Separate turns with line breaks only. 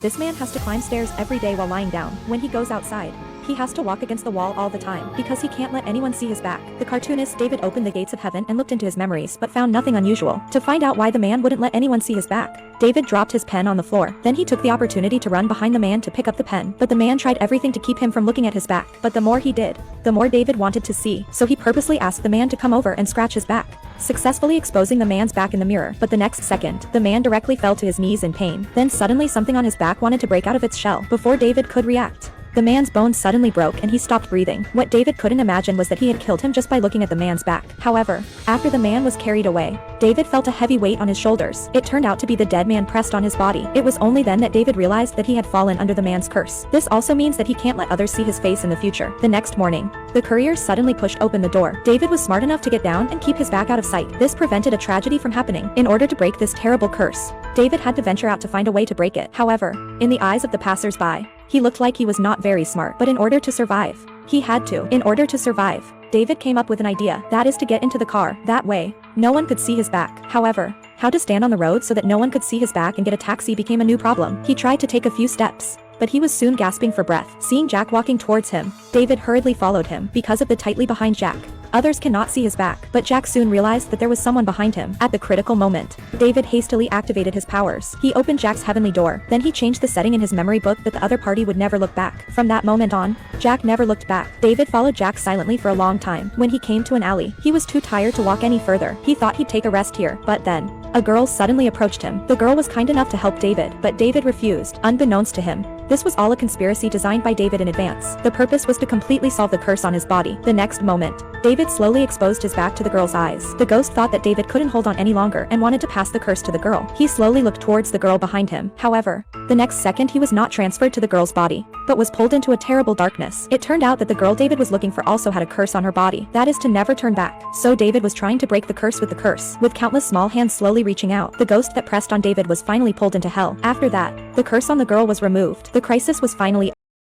This man has to climb stairs every day while lying down. When he goes outside, he has to walk against the wall all the time because he can't let anyone see his back. The cartoonist David opened the gates of heaven and looked into his memories but found nothing unusual. To find out why the man wouldn't let anyone see his back, David dropped his pen on the floor. Then he took the opportunity to run behind the man to pick up the pen, but the man tried everything to keep him from looking at his back. But the more he did, the more David wanted to see, so he purposely asked the man to come over and scratch his back, successfully exposing the man's back in the mirror. But the next second, the man directly fell to his knees in pain. Then suddenly something on his back wanted to break out of its shell. Before David could react, the man's bones suddenly broke and he stopped breathing. What David couldn't imagine was that he had killed him just by looking at the man's back. However, after the man was carried away, David felt a heavy weight on his shoulders. It turned out to be the dead man pressed on his body. It was only then that David realized that he had fallen under the man's curse. This also means that he can't let others see his face in the future. The next morning, the courier suddenly pushed open the door. David was smart enough to get down and keep his back out of sight. This prevented a tragedy from happening. In order to break this terrible curse, David had to venture out to find a way to break it. However, in the eyes of the passers-by, he looked like he was not very smart, but in order to survive, he had to. In order to survive, David came up with an idea, that is to get into the car. That way, no one could see his back. However, how to stand on the road so that no one could see his back and get a taxi became a new problem. He tried to take a few steps, but he was soon gasping for breath. Seeing Jack walking towards him, David hurriedly followed him. Because of the tightly behind Jack, others cannot see his back, but Jack soon realized that there was someone behind him. At the critical moment, David hastily activated his powers. He opened Jack's heavenly door. Then he changed the setting in his memory book that the other party would never look back. From that moment on, Jack never looked back. David followed Jack silently for a long time. When he came to an alley, he was too tired to walk any further. He thought he'd take a rest here, but then, a girl suddenly approached him. The girl was kind enough to help David, but David refused. Unbeknownst to him, this was all a conspiracy designed by David in advance. The purpose was to completely solve the curse on his body. The next moment, David slowly exposed his back to the girl's eyes. The ghost thought that David couldn't hold on any longer and wanted to pass the curse to the girl. He slowly looked towards the girl behind him. However, the next second he was not transferred to the girl's body, but was pulled into a terrible darkness. It turned out that the girl David was looking for also had a curse on her body, that is to never turn back. So David was trying to break the curse with the curse. With countless small hands slowly reaching out, the ghost that pressed on David was finally pulled into hell. After that, the curse on the girl was removed. The crisis was finally